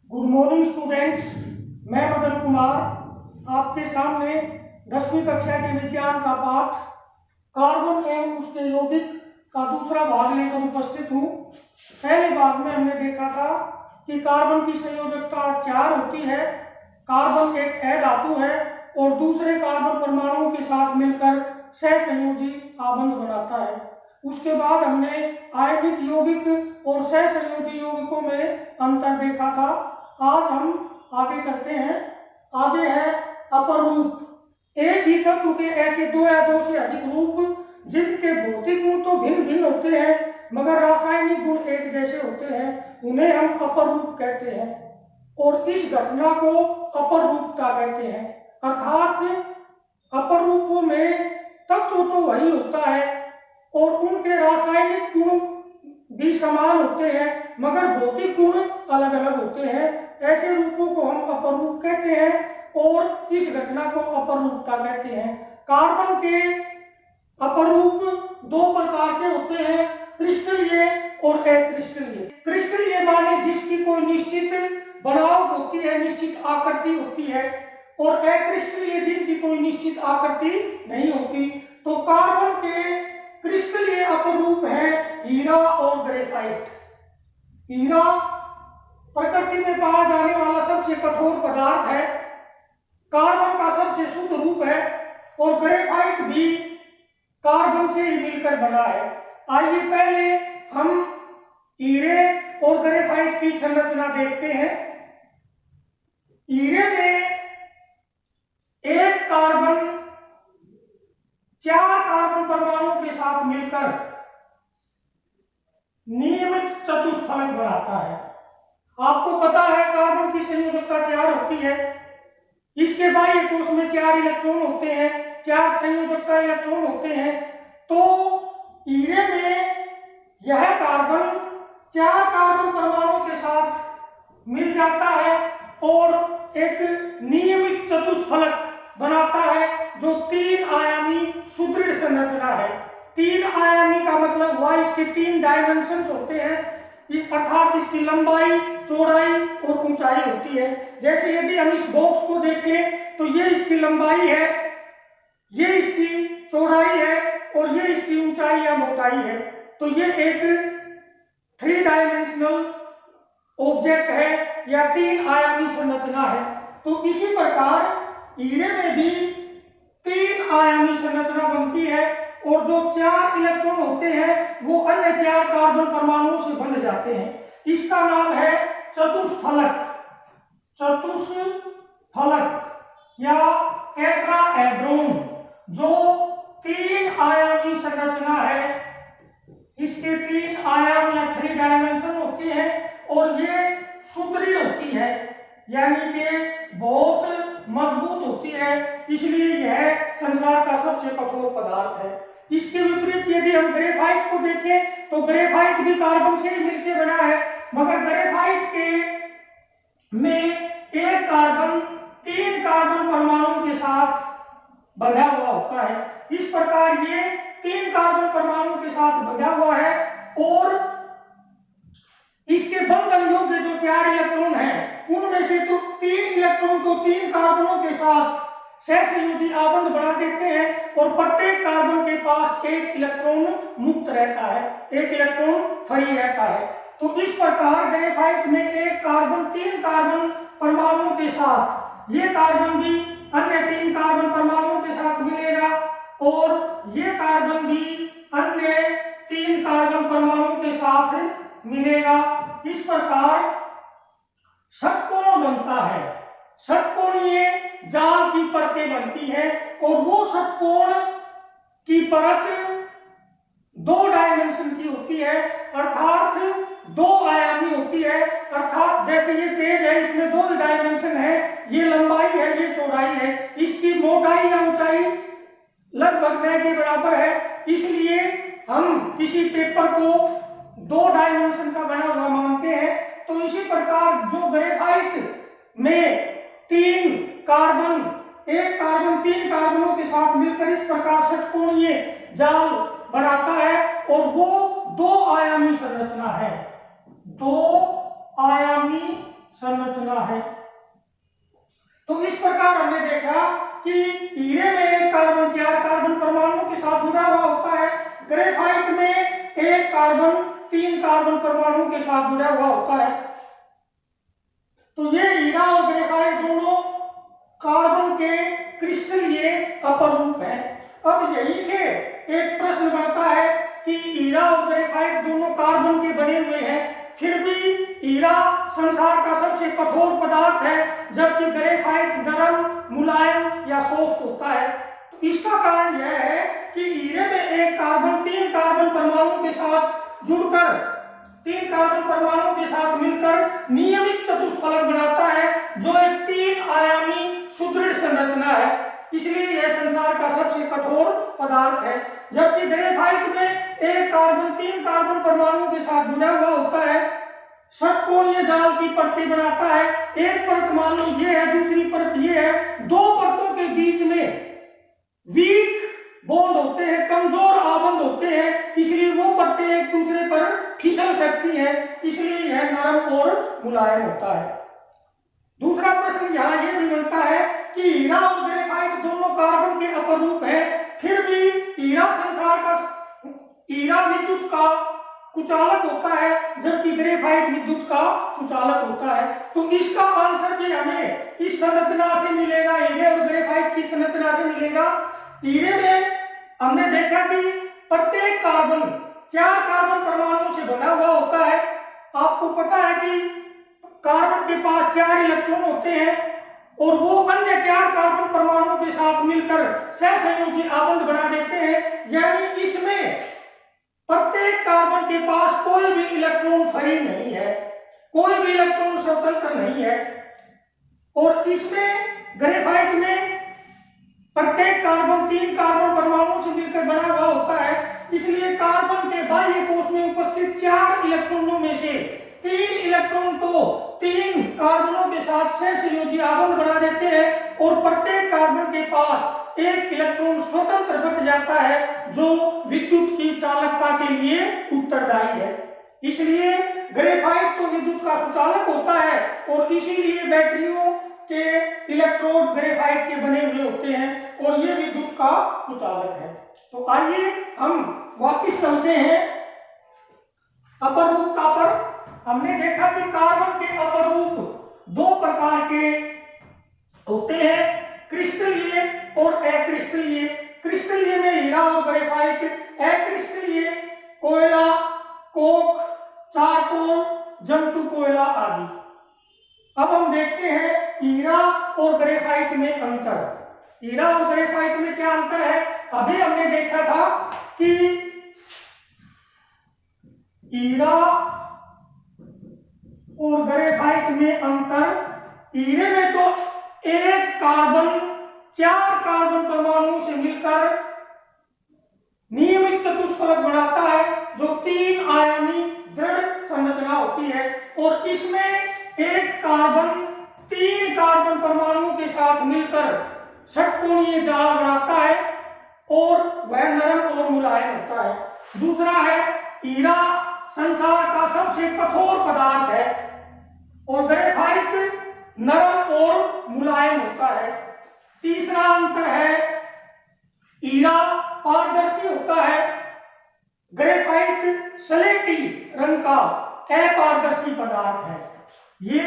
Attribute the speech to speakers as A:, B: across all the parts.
A: Good morning students, मैं मदन कुमार आपके सामने 10वीं कक्षा के विज्ञान का पाठ कार्बन एवं उसके यौगिक का दूसरा भाग लेकर उपस्थित हूँ। पहले भाग में हमने देखा था कि कार्बन की संयोजकता 4 होती है। कार्बन एक अधातु है और दूसरे कार्बन परमाणुओं के साथ मिलकर सहसंयोजी आबंध बनाता है। उसके बाद हमने आयनिक यौगिक और सहसंयोजी यौगिकों में अंतर देखा था। आज हम आगे करते हैं। आगे है अपर रूप। एक ही तत्व के ऐसे दो या दो से अधिक रूप जिनके भौतिक गुण तो भिन्न भिन्न होते हैं मगर रासायनिक गुण एक जैसे होते हैं, उन्हें हम अपर रूप कहते हैं और इस घटना को अपर रूपता कहते हैं। अर्थात अपर रूपों में तत्व तो वही होता है और उनके रासायनिक गुण भी समान होते हैं मगर भौतिक गुण अलग अलग होते हैं। ऐसे रूपों को हम अपर रूप कहते हैं और इस घटना को अपर रूपता कहते हैं। कार्बन के अपर रूप दो प्रकार के होते हैं, क्रिस्टलीय और अक्रिस्टलीय। क्रिस्टलीय माने जिसकी कोई निश्चित बनावट होती है, निश्चित आकृति होती है, और अक्रिस्टलीय जिनकी कोई निश्चित आकृति नहीं होती। तो कार्बन के क्रिस्टलीय अपर रूप है हीरा और ग्रेफाइट। हीरा प्रकृति में पाया जाने वाला सबसे कठोर पदार्थ है, कार्बन का सबसे शुद्ध रूप है और ग्रेफाइट भी कार्बन से ही मिलकर बना है। आइए पहले हम हीरे और ग्रेफाइट की संरचना देखते हैं। हीरे में एक कार्बन 4 कार्बन परमाणुओं के साथ मिलकर नियमित चतुष्फलक बनाता है। आपको पता है कार्बन की संयोजकता 4 होती है। इसके बाह्य कोश में 4 इलेक्ट्रॉन होते हैं, 4 संयोजकता इलेक्ट्रॉन होते हैं। तो हीरे में यह कार्बन 4 कार्बन परमाणुओं के साथ मिल जाता है और एक नियमित चतुष्फलक बनाता है जो 3 आयामी सुदृढ़ संरचना है। 3 आयामी का मतलब हुआ इसके 3 डायमेंशंस होते हैं, अर्थात इसकी लंबाई, चौड़ाई और ऊंचाई होती है। जैसे यदि हम इस बॉक्स को देखें तो ये इसकी लंबाई है, ये इसकी चौड़ाई है और ये इसकी ऊंचाई या मोटाई है। तो ये एक 3 डायमेंशनल ऑब्जेक्ट है या 3 आयामी संरचना है। तो इसी प्रकार हीरे में भी 3 आयामी संरचना बनती है और जो 4 इलेक्ट्रॉन होते हैं वो अन्य 4 कार्बन परमाणुओं से बंध जाते हैं। इसका नाम है चतुष्फलक। चतुष्फलक या टेट्राहेड्रॉन जो 3 आयामी संरचना है। इसके 3 आयाम या 3 डायमेंशन होती है और ये सुदृढ़ होती है, यानी कि बहुत मजबूत होती है, इसलिए यह संसार का सबसे कठोर पदार्थ है। इसके विपरीत यदि हम ग्रेफाइट को देखें तो ग्रेफाइट भी कार्बन से ही मिलकर बना है मगर ग्रेफाइट के में एक कार्बन 3 कार्बन परमाणुओं के साथ बंधा हुआ होता है। इस प्रकार ये 3 कार्बन परमाणुओं के साथ बंधा हुआ है और इसके बंधन योग्य जो 4 इलेक्ट्रॉन हैं उनमें से तो 3 इलेक्ट्रॉन को 3 कार्बनों के साथ सहसंयोजी आबंध बना देते हैं और प्रत्येक कार्बन के पास 1 इलेक्ट्रॉन मुक्त रहता है, 1 इलेक्ट्रॉन फ्री रहता है। तो इस प्रकार ग्रेफाइट में एक कार्बन 3 कार्बन परमाणुओं के साथ, ये कार्बन भी अन्य 3 कार्बन परमाणुओं के साथ मिलेगा और ये कार्बन भी अन्य 3 कार्बन परमाणुओं के साथ मिलेगा। इस प्रकार षटकोण बनता है। षटकोणीय जाल की परतें बनती है और वो षटकोण की परत 2 डायमेंशन की होती है, अर्थात 2 आयामी होती है। अर्थात जैसे ये पेज है, इसमें 2 डायमेंशन है, ये लंबाई है, ये चौड़ाई है, इसकी मोटाई या ऊंचाई लगभग न के बराबर है। इसलिए हम किसी पेपर को 2 डायमेंशन का बना हुआ मानते हैं। तो इसी प्रकार जो ग्रेफाइट में 3 कार्बन, एक कार्बन 3 कार्बनों के साथ मिलकर इस प्रकार षटकोणीय जाल बनाता है और वो 2 आयामी संरचना है। 2 आयामी संरचना है। तो इस प्रकार हमने देखा कि हीरे में एक कार्बन 4 कार्बन परमाणुओं के साथ जुड़ा हुआ होता है, ग्रेफाइट में एक कार्बन 3 कार्बन परमाणुओं के साथ जुड़ा हुआ होता है। तो ये हीरा और ग्रेफाइट दोनों कार्बन के क्रिस्टलीय अपर रूप है। अब यहीं से एक प्रश्न बनता है कि हीरा और ग्रेफाइट दोनों कार्बन के बने हुए हैं, फिर भी हीरा संसार का सबसे कठोर पदार्थ है, जबकि ग्रेफाइट नरम, मुलायम या सॉफ्ट होता है। तो इसका कारण यह है कि हीरे में एक कार्बन 3 कार्बन परमाणुओं के साथ जुड़कर 3 कार्बन परमाणुओं के साथ मिलकर नियमित चतुष्फलक बनाता है, जो एक 3 आयामी सुदृढ़ संरचना है। इसलिए यह संसार का सबसे कठोर पदार्थ है। जबकि ग्रेफाइट में एक कार्बन 3 कार्बन परमाणुओं के साथ जुड़ा हुआ होता है, षटकोणीय जाल की परतें बनाता है। एक परत मान लो ये है, दूसरी परत ये है, दो परतों के बीच में वीक बॉन्ड होते हैं, कमजोर आबंध होते हैं, इसलिए वो परतें एक दूसरे पर फिसल सकती है, इसलिए यह नरम और मुलायम होता है। दूसरा प्रश्न यहाँ ये भी बनता है कि हीरा और ग्रेफाइट दोनों कार्बन के अपर रूप हैं, फिर भी हीरा विद्युत का कुचालक होता है, जबकि ग्रेफाइट विद्युत का सुचालक होता है। तो इसका आंसर भी हमें इस संरचना से मिलेगा, हीरे और ग्रेफाइट की संरचना से मिलेगा। हीरे में हमने देखा कि प्रत्येक कार्बन 4 कार्बन परमाणुओं से बना हुआ होता है। आपको पता है कि कार्बन के पास 4 इलेक्ट्रॉन होते हैं और वो अन्य 4 कार्बन परमाणुओं के साथ मिलकर सहसंयोजी आबंध बना देते हैं, यानी इसमें प्रत्येक कार्बन के पास कोई भी इलेक्ट्रॉन फ्री नहीं है, कोई भी इलेक्ट्रॉन स्वतंत्र नहीं है। और इसमें ग्रेफाइट में प्रत्येक कार्बन 3 कार्बन परमाणुओं से मिलकर बना हुआ होता है, इसलिए कार्बन के बाह्य कोश में उपस्थित 4 इलेक्ट्रॉनों में से 3 इलेक्ट्रॉन तो 3 कार्बनों के साथ सहसंयोजी आबंध बना देते हैं और प्रत्येक कार्बन के पास एक इलेक्ट्रॉन स्वतंत्र बच जाता है, जो विद्युत की चालकता के लिए उत्तरदायी है। इसलिए ग्रेफाइट तो विद्युत का सुचालक होता है और इसीलिए बैटरियों के इलेक्ट्रोड ग्रेफाइट के बने हुए होते हैं और ये विद्युत का कुचालक है। तो आइए हम वापस चलते हैं अपर रूपता पर। हमने देखा कि कार्बन के अपर रूप 2 प्रकार के होते हैं, क्रिस्टलीय और अक्रिस्टलीय। क्रिस्टलीय में हीरा और ग्रेफाइट, अक्रिस्टलीय कोयला, कोक, चारकोल, जंतु कोयला आदि। अब हम देखते हैं हीरा और ग्रेफाइट में अंतर। हीरा और ग्रेफाइट में क्या अंतर है? अभी हमने देखा था कि हीरा और ग्रेफाइट में अंतर, हीरे में तो एक कार्बन 4 कार्बन परमाणुओं से मिलकर नियमित चतुष्फलक बनाता है, जो 3 आयामी दृढ़ संरचना होती है, और इसमें एक कार्बन 3 कार्बन परमाणुओं के साथ मिलकर षटकोणीय जाल बनाता है और वह नरम और मुलायम होता है। दूसरा है हीरा संसार का सबसे कठोर पदार्थ है और ग्रेफाइट नरम और मुलायम होता है। तीसरा अंतर है हीरा पारदर्शी होता है, ग्रेफाइट स्लेटी रंग का अपारदर्शी पदार्थ है। ये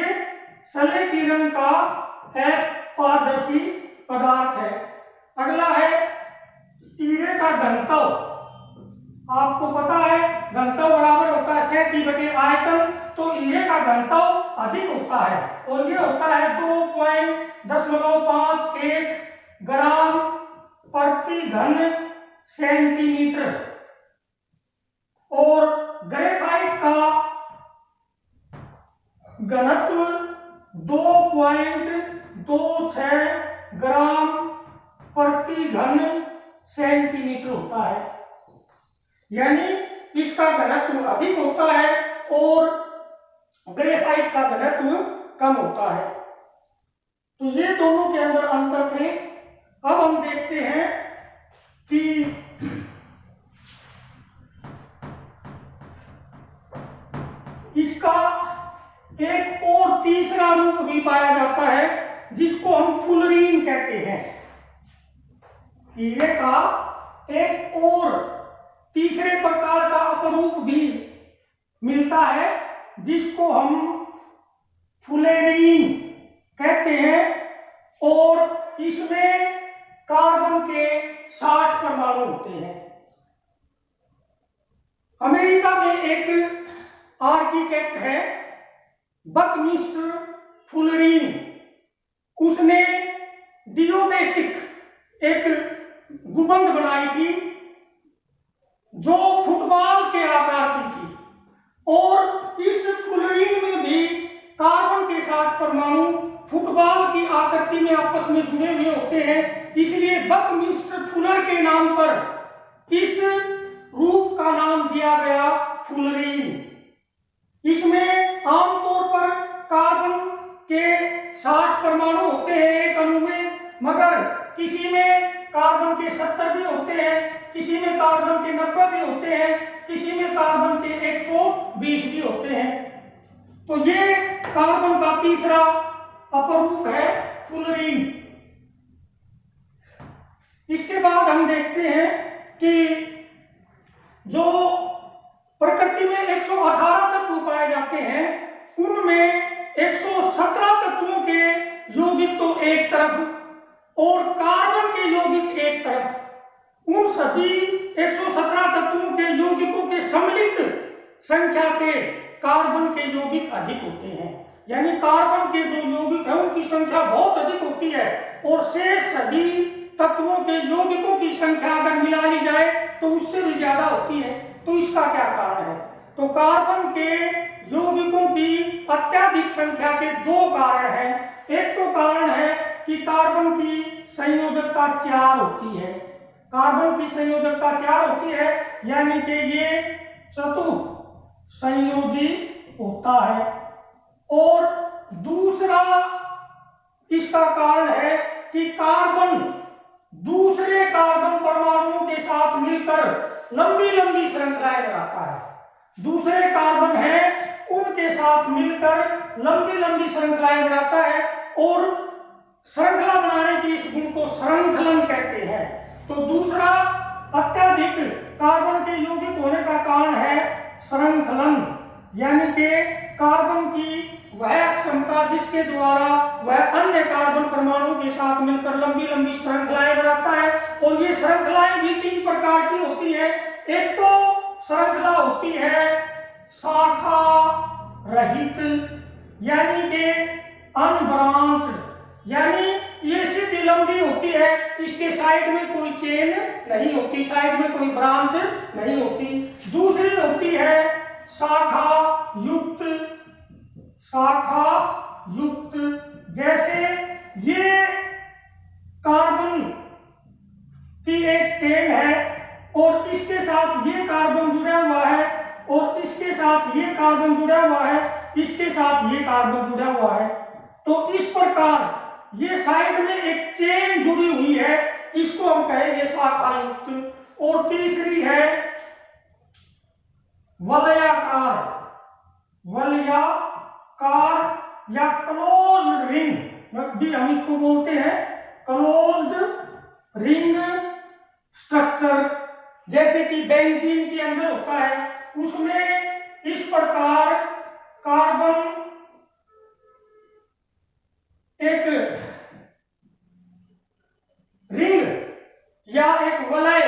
A: स्लेटी रंग का अपारदर्शी पदार्थ है। अगला है हीरे का घनत्व। आपको पता है घनत्व बराबर होता है सतह बटे आयतन, तो हीरे का घनत्व अधिक होता है और ये होता है 2.51 ग्राम प्रति घन सेंटीमीटर, और ग्रेफाइट का घनत्व 2.26 ग्राम प्रति घन सेंटीमीटर होता है, यानी इसका घनत्व अधिक होता है और ग्रेफाइट का घनत्व कम होता है। तो ये दोनों के अंदर अंतर थे। अब हम देखते हैं कि इसका एक और तीसरा अपरूप भी पाया जाता है जिसको हम फुलरीन कहते हैं। हीरे का एक और तीसरे प्रकार का अपरूप भी मिलता है जिसको हम फुलेरीन कहते हैं और इसमें कार्बन के 60 परमाणु होते हैं। अमेरिका में एक आर्किटेक्ट है बकमिस्टर फुलरीन, उसने डियोबेसिक एक गुंबद बनाई थी जो फुटबॉल के आकार की थी और इस फुलरीन में भी कार्बन के 60 परमाणु फुटबॉल की आकृति में आपस में जुड़े हुए होते हैं, इसलिए बकमिस्टर फुलर के नाम पर इस रूप का नाम दिया गया फुलरीन। इसमें आमतौर पर कार्बन के 60 परमाणु होते हैं एक अणु में, मगर किसी में कार्बन के 70 भी होते हैं, किसी में कार्बन के 90 भी होते हैं, किसी में कार्बन के 120 भी होते हैं। तो ये कार्बन का तीसरा अपरूप है फुलरीन। इसके बाद हम देखते हैं कि जो प्रकृति में 118 तत्व पाए जाते हैं उनमें 117 तत्वों के यौगिक तो एक तरफ और कार्बन के यौगिक एक तरफ, उन सभी 117 तत्वों के यौगिकों के सम्मिलित संख्या से कार्बन के यौगिक अधिक होते हैं। यानी कार्बन के जो यौगिक है उनकी संख्या बहुत अधिक होती है और शेष सभी तत्वों के यौगिकों की संख्या अगर मिला ली जाए तो उससे भी ज्यादा होती है। तो इसका क्या कारण है? तो कार्बन के यौगिकों की अत्यधिक संख्या के दो कारण हैं। एक तो कारण है कि कार्बन की संयोजकता 4 होती है, कार्बन की संयोजकता 4 होती है, यानी कि ये चतुसंयोजी होता है। और दूसरा इसका कारण है कि कार्बन दूसरे कार्बन परमाणुओं के साथ मिलकर लंबी लंबी श्रृंखलाएं बनाता है। दूसरे कार्बन है उनके साथ मिलकर लंबी लंबी श्रृंखलाएं बनाता है और श्रृंखला बनाने की इस गुण को श्रृंखलन कहते हैं। तो दूसरा अत्यधिक कार्बन के यौगिक होने का कारण है श्रृंखलन, यानी कि कार्बन की वह क्षमता जिसके द्वारा वह अन्य कार्बन परमाणु के साथ मिलकर लंबी लंबी श्रृंखलाएं बनाता है। और ये श्रृंखलाएं भी 3 प्रकार की होती है। एक तो श्रृंखला होती है शाखा रहित, यानी कि अनब्रांच्ड, यानी ये सीधी लंबी होती है, इसके साइड में कोई चेन नहीं होती, साइड में कोई ब्रांच नहीं होती। दूसरी होती है शाखा युक्त, जैसे ये कार्बन की एक चेन है और इसके साथ ये कार्बन जुड़ा हुआ है और इसके साथ ये कार्बन जुड़ा हुआ है, इसके साथ ये कार्बन जुड़ा हुआ है। तो इस प्रकार ये साइड में एक चेन जुड़ी हुई है, इसको हम कहेंगे शाखा युक्त। और तीसरी है वलयाकार या क्लोज्ड रिंग भी हम इसको बोलते हैं, क्लोज्ड रिंग स्ट्रक्चर, जैसे कि बेंजीन के अंदर होता है। उसमें इस प्रकार कार्बन एक रिंग या एक वलय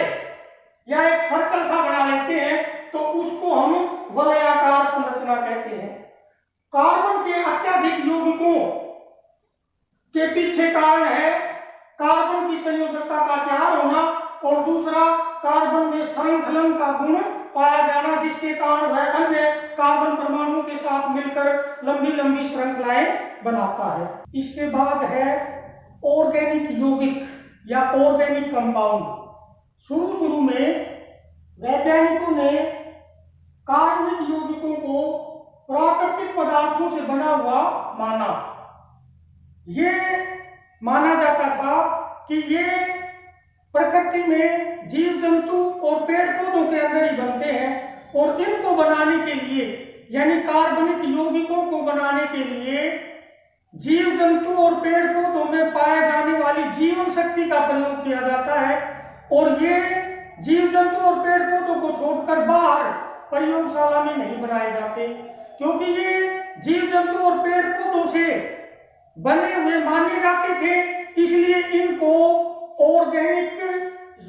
A: या एक सर्कल सा बना लेते हैं, तो उसको हम वलयाकार संरचना कहते हैं। कार्बन के अत्यधिक यौगिकों के पीछे कारण है कार्बन की संयोजकता का 4 होना और दूसरा कार्बन में श्रृंखलन का गुण पाया जाना, जिसके कारण वह अन्य कार्बन परमाणुओं के साथ मिलकर लंबी लंबी श्रृंखलाएं बनाता है। इसके बाद है ऑर्गेनिक यौगिक या ऑर्गेनिक कंपाउंड। शुरू में वैज्ञानिकों ने कार्बनिक यौगिकों को प्राकृतिक पदार्थों से बना हुआ माना। ये माना जाता था कि ये प्रकृति में जीव जंतु और पेड़ पौधों के अंदर ही बनते हैं और इनको बनाने के लिए, यानी कार्बनिक यौगिकों को बनाने के लिए जीव जंतु और पेड़ पौधों में पाए जाने वाली जीवन शक्ति का प्रयोग किया जाता है और ये जीव जंतु और पेड़ पौधों को छोड़कर बाहर प्रयोगशाला में नहीं बनाए जाते, क्योंकि ये जीव जंतु और पेड़ पौधों से बने हुए माने जाते थे, इसलिए इनको ऑर्गेनिक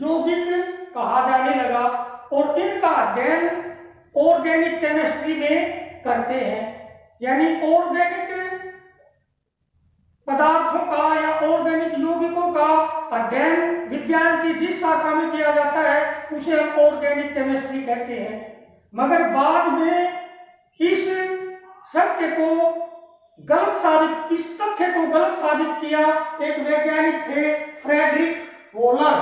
A: यौगिक कहा जाने लगा और इनका अध्ययन ऑर्गेनिक केमिस्ट्री में करते हैं। यानी ऑर्गेनिक पदार्थों का या ऑर्गेनिक यौगिकों का अध्ययन विज्ञान की जिस शाखा में किया जाता है उसे हम ऑर्गेनिक केमिस्ट्री कहते हैं। मगर बाद में इस सत्य को इस तथ्य को गलत साबित किया एक वैज्ञानिक थे फ्रेडरिक वोलर।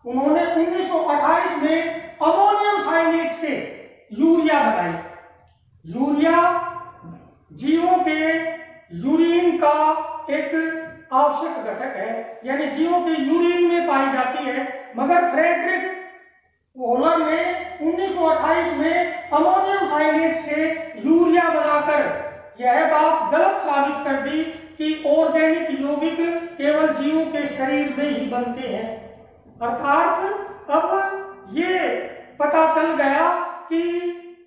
A: उन्होंने 1928 में अमोनियम साइनेट से यूरिया बनाई। यूरिया जीवों के यूरिन का एक आवश्यक घटक है, यानी जीवों के यूरिन में पाई जाती है। मगर फ्रेडरिक वोलर ने 1928 में अमोनियम साइनेट से यूरिया बनाकर यह बात गलत साबित कर दी कि ऑर्गेनिक यौगिक केवल जीवों के शरीर में ही बनते हैं। अर्थात अब ये पता चल गया कि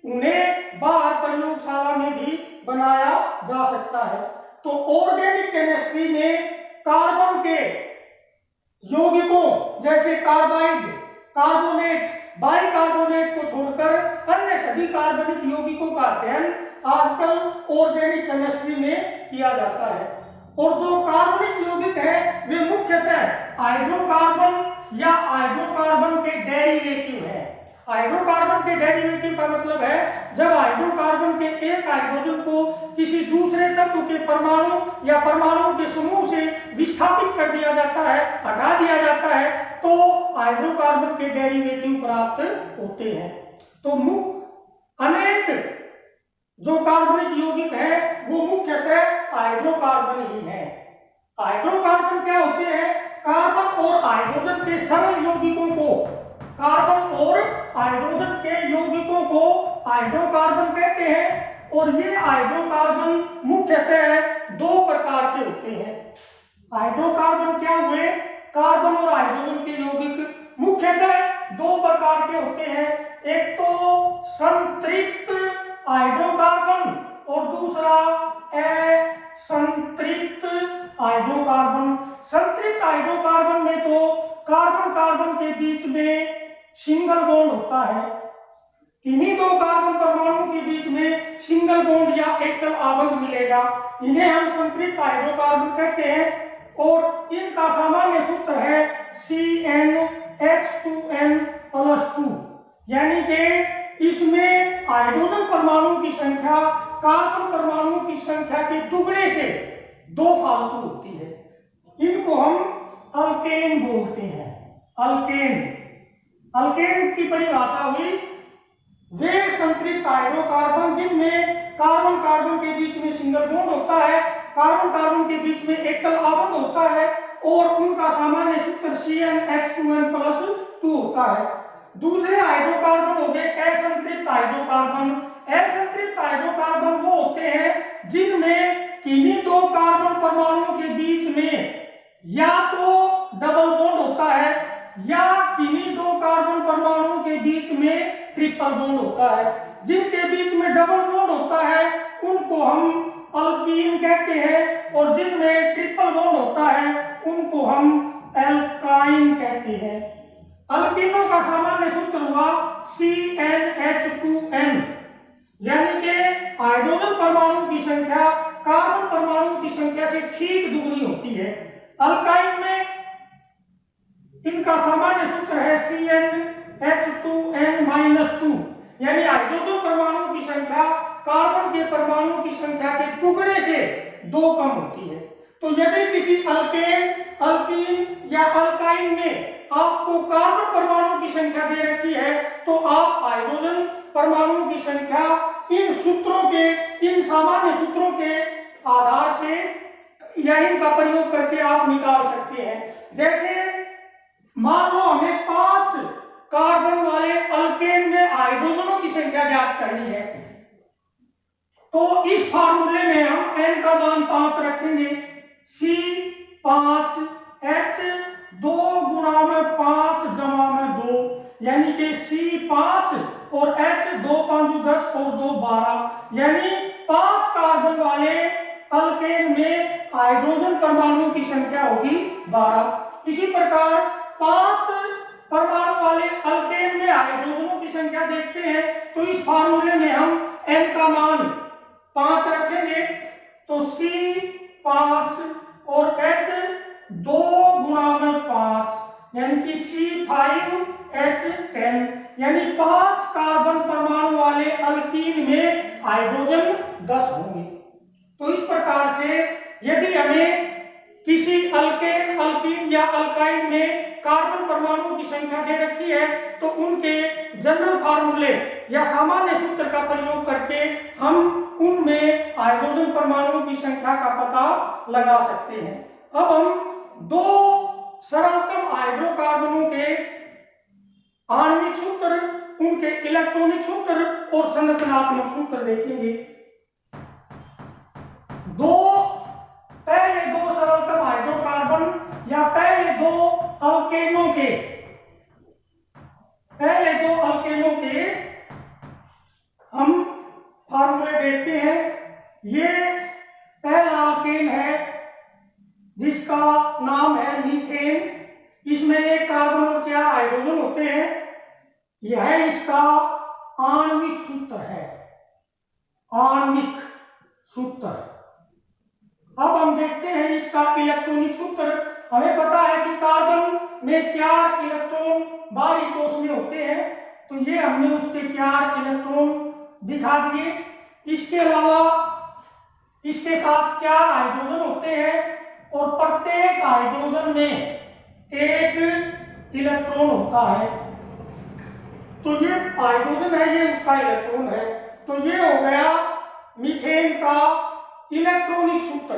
A: उन्हें बाहर प्रयोगशाला में भी बनाया जा सकता है। तो ऑर्गेनिक केमिस्ट्री में कार्बन के यौगिकों जैसे कार्बाइड, कार्बोनेट, बाइकार्बोनेट को छोड़कर अन्य सभी कार्बनिक यौगिकों का अध्ययन आजकल ऑर्गेनिक केमिस्ट्री में किया जाता है। और जो कार्बनिक यौगिक है वे मुख्यतः हाइड्रोकार्बन या हाइड्रोकार्बन के डेरिवेटिव है। हाइड्रोकार्बन के डेरिवेटिव का मतलब है जब हाइड्रोकार्बन के एक हाइड्रोजन को किसी दूसरे तत्व के परमाणु या परमाणुओं के समूह से विस्थापित कर दिया जाता है, हटा दिया जाता है, तो हाइड्रोकार्बन के डेरिवेटिव प्राप्त होते हैं। तो अनेक जो कार्बनिक यौगिक है वो मुख्यतः हाइड्रोकार्बन ही है। हाइड्रोकार्बन क्या होते हैं? कार्बन और हाइड्रोजन के सरल यौगिकों को, कार्बन और हाइड्रोजन के यौगिकों को हाइड्रोकार्बन कहते हैं। और ये हाइड्रोकार्बन मुख्यतः दो प्रकार के होते हैं। हाइड्रोकार्बन क्या हुए? कार्बन और हाइड्रोजन के यौगिक मुख्यतः दो प्रकार के होते हैं। एक तो संतृप्त हाइड्रोकार्बन और दूसरा असंतृप्त हाइड्रोकार्बन। संतृप्त हाइड्रोकार्बन में तो कार्बन कार्बन के बीच में सिंगल बॉन्ड होता है। इन्हीं दो कार्बन परमाणुओं के बीच में सिंगल बॉन्ड या एकल आबंध मिलेगा, इन्हें हम संतृप्त हाइड्रोकार्बन कहते हैं। और इनका सामान्य सूत्र है CnH2n+2, यानी कि इसमें हाइड्रोजन परमाणु की संख्या कार्बन परमाणु की संख्या के दुगने से दो फालतू होती है। इनको हम अल्केन बोलते हैं। अल्केन की परिभाषा हुई वे संतृप्त हाइड्रोकार्बन जिनमें कार्बन कार्बन के बीच में सिंगल बॉन्ड होता है, कार्बन कार्बन के बीच में एकल आबंध होता है और उनका सामान्य सूत्र CnH2n+2 होता है। दूसरे हाइड्रोकार्बन हो गए असंतृप्त हाइड्रोकार्बन। असंतृप्त हाइड्रोकार्बन वो होते हैं जिनमें किन्हीं दो कार्बन परमाणुओं के बीच में या तो डबल बॉन्ड होता है या किन्हीं दो कार्बन परमाणुओं के बीच में ट्रिपल बॉन्ड होता है। जिनके बीच में डबल बॉन्ड होता है उनको हम अल्कीन कहते हैं और जिनमें ट्रिपल बॉन्ड होता है उनको हम एल्काइन कहते हैं। अल्कीनों का सामान्य सूत्र हुआ CnH2n, यानी कि हाइड्रोजन परमाणु की संख्या कार्बन परमाणु की संख्या से ठीक दुगनी होती है। अल्काइन में इनका सामान्य सूत्र है CnH2n-2, यानी हाइड्रोजन परमाणु की संख्या कार्बन के परमाणु की संख्या के दुगने से दो कम होती है। तो यदि किसी अल्कीन या अल्काइन में आपको कार्बन परमाणु की संख्या दे रखी है तो आप हाइड्रोजन परमाणु की संख्या इन सूत्रों के, इन सामान्य सूत्रों के आधार से या इनका प्रयोग करके आप निकाल सकते हैं। जैसे मान लो हमें 5 कार्बन वाले अल्केन में हाइड्रोजनों की संख्या ज्ञात करनी है, तो इस फार्मूले में हम n का मान 5 रखेंगे। C5 H 2 गुणा में 5 जमा में 2, यानी कि C5 और H 2 5 10 और 2 12, यानी 5 कार्बन वाले अल्केन में हाइड्रोजन परमाणुओं की संख्या होगी 12। इसी प्रकार 5 परमाणु वाले अल्केन में हाइड्रोजनों की संख्या देखते हैं, तो इस फार्मूले में हम n का मान 5 रखेंगे। तो C5 और H 2 गुणा में 5, यानी कि C5H10, यानी 5 कार्बन परमाणु वाले अल्कीन में हाइड्रोजन 10 होंगे। तो इस प्रकार से यदि हमें किसी अल्केन, अल्कीन या अल्काइन में कार्बन परमाणुओं की संख्या दे रखी है, तो उनके जनरल फार्मूले या सामान्य सूत्र का प्रयोग करके हम उनमें हाइड्रोजन परमाणुओं की संख्या का पता लगा सकते हैं। अब हम 2 सरलतम हाइड्रोकार्बनों के आणविक सूत्र, उनके इलेक्ट्रॉनिक सूत्र और संरचनात्मक सूत्र देखेंगे। पहले दो सरलतम हाइड्रोकार्बन या पहले दो अल्केनों के हम फार्मूले देखते हैं। ये पहला अल्केन है जिसका नाम है मीथेन। इसमें 1 कार्बन और 4 हाइड्रोजन होते हैं। यह इसका आणविक सूत्र है, आणविक सूत्र। अब हम देखते हैं इसका इलेक्ट्रॉनिक सूत्र। हमें पता है कि कार्बन में 4 इलेक्ट्रॉन बाहरी कोश में होते हैं, तो ये हमने उसके 4 इलेक्ट्रॉन दिखा दिए। इसके अलावा इसके साथ 4 हाइड्रोजन होते हैं और प्रत्येक हाइड्रोजन में 1 इलेक्ट्रॉन होता है। तो ये हाइड्रोजन है, ये उसका इलेक्ट्रॉन है। तो ये हो गया मीथेन का इलेक्ट्रॉनिक सूत्र।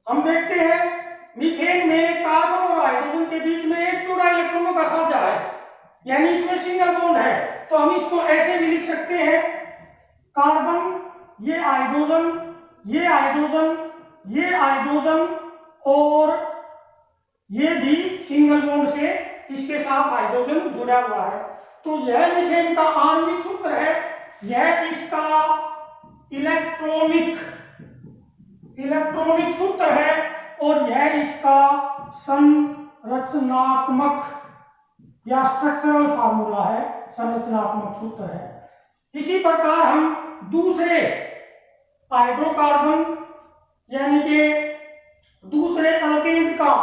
A: हम देखते हैं मीथेन में कार्बन और हाइड्रोजन के बीच में एक जोड़ा इलेक्ट्रॉनों का साझा है, यानी इसमें सिंगल बॉन्ड है। तो हम इसको ऐसे भी लिख सकते हैं, कार्बन, ये हाइड्रोजन, ये हाइड्रोजन, ये हाइड्रोजन और ये भी सिंगल बॉन्ड से इसके साथ हाइड्रोजन जुड़ा हुआ है। तो यह मीथेन का आणविक सूत्र है, यह इसका इलेक्ट्रॉनिक सूत्र है और यह इसका संरचनात्मक या स्ट्रक्चरल फार्मूला है, संरचनात्मक सूत्र है। इसी प्रकार हम दूसरे हाइड्रोकार्बन यानी कि दूसरे अल्केन का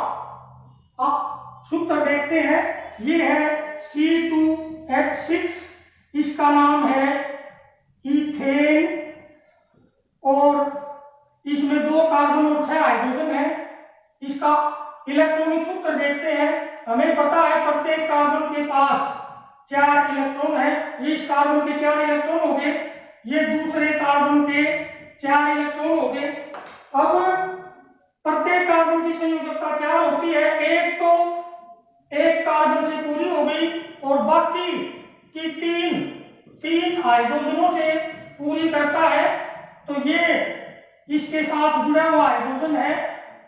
A: सूत्र देखते हैं। ये है C2H6, इसका नाम है इथेन और इसमें 2 कार्बन और 6 हाइड्रोजन है। इसका इलेक्ट्रॉनिक सूत्र देखते हैं। हमें पता है प्रत्येक कार्बन के पास 4 इलेक्ट्रॉन है। ये इस कार्बन के 4 इलेक्ट्रॉन हो गए, ये दूसरे कार्बन के 4 इलेक्ट्रॉन हो गए। अब प्रत्येक कार्बन की संयोजकता 4 होती है। एक तो एक कार्बन से पूरी हो गई और बाकी की 3 हाइड्रोजनों से पूरी करता है। तो ये इसके साथ जुड़ा हुआ हाइड्रोजन है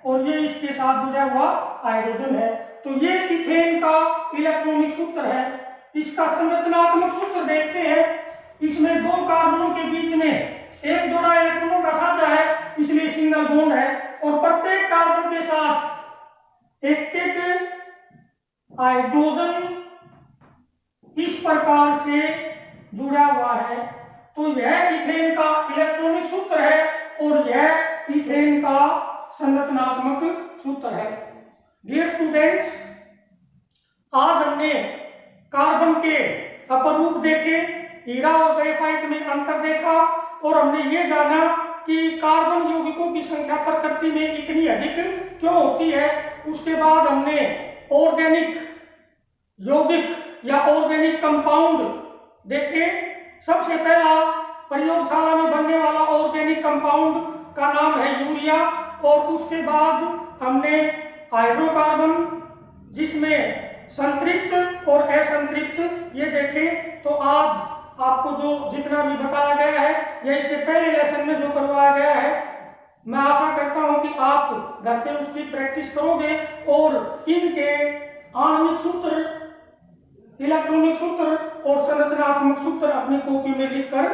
A: और ये इसके साथ जुड़ा हुआ हाइड्रोजन है। तो ये इथेन का इलेक्ट्रॉनिक सूत्र है। इसका संरचनात्मक सूत्र देखते हैं। इसमें 2 कार्बनों के बीच में एक जोड़ा इलेक्ट्रॉनों का साझा है, इसलिए सिंगल बॉन्ड है और प्रत्येक कार्बन के साथ एक हाइड्रोजन इस प्रकार से जुड़ा हुआ है। तो यह इथेन का इलेक्ट्रॉनिक सूत्र है और यह इथेन का संरचनात्मक सूत्र है। डियर स्टूडेंट्स, आज हमने कार्बन के अपरूप देखे, हीरा और ग्रेफाइट में अंतर देखा और हमने ये जाना कि कार्बन यौगिकों की संख्या प्रकृति में इतनी अधिक क्यों होती है। उसके बाद हमने ऑर्गेनिक यौगिक या ऑर्गेनिक कंपाउंड देखे। सबसे पहला प्रयोगशाला में बनने वाला ऑर्गेनिक कंपाउंड का नाम है यूरिया और उसके बाद हमने हाइड्रोकार्बन जिसमें संतृप्त और असंतृप्त ये देखे। तो आज आपको जो जितना भी बताया गया है या इससे पहले लेसन में जो करवाया गया है, मैं आशा करता हूं कि आप घर पे उसकी प्रैक्टिस करोगे और इनके आणविक सूत्र, इलेक्ट्रॉनिक सूत्र और संरचनात्मक सूत्र अपनी कॉपी में लिखकर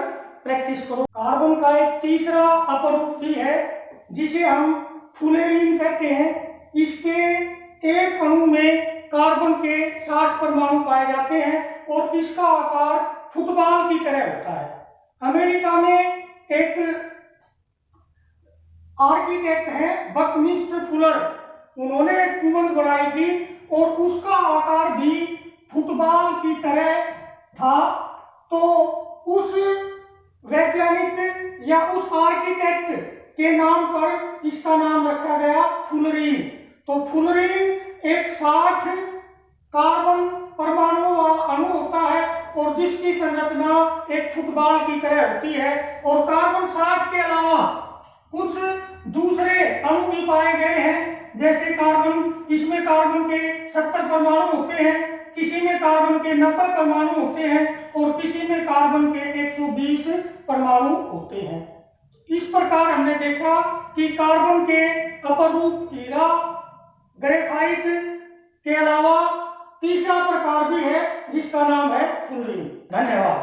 A: प्रैक्टिस करो। कार्बन का एक तीसरा अपरूप भी है जिसे हम फुलेरीन कहते हैं। इसके एक अणु में कार्बन के 60 परमाणु पाए जाते हैं और इसका आकार फुटबॉल की तरह होता है। अमेरिका में एक आर्किटेक्ट हैं बकमिस्टर फुलर, उन्होंने एक कुंभ बनाई थी और उसका आकार भी फुटबॉल की तरह था। तो उस वैज्ञानिक या उस आर्किटेक्ट के नाम पर इसका नाम रखा गया फुलरीन। तो फुलरीन एक 60 कार्बन परमाणु वाला अणु होता है और जिसकी संरचना एक फुटबॉल की तरह होती है। और कार्बन 60 के अलावा कुछ दूसरे अणु भी पाए गए हैं, जैसे कार्बन, इसमें कार्बन के 70 परमाणु होते हैं, किसी में कार्बन के 90 परमाणु होते हैं और किसी में कार्बन के 120 परमाणु होते हैं। इस प्रकार हमने देखा कि कार्बन के अपरूप हीरा, ग्रेफाइट के अलावा तीसरा प्रकार भी है जिसका नाम है फुलरीन। धन्यवाद।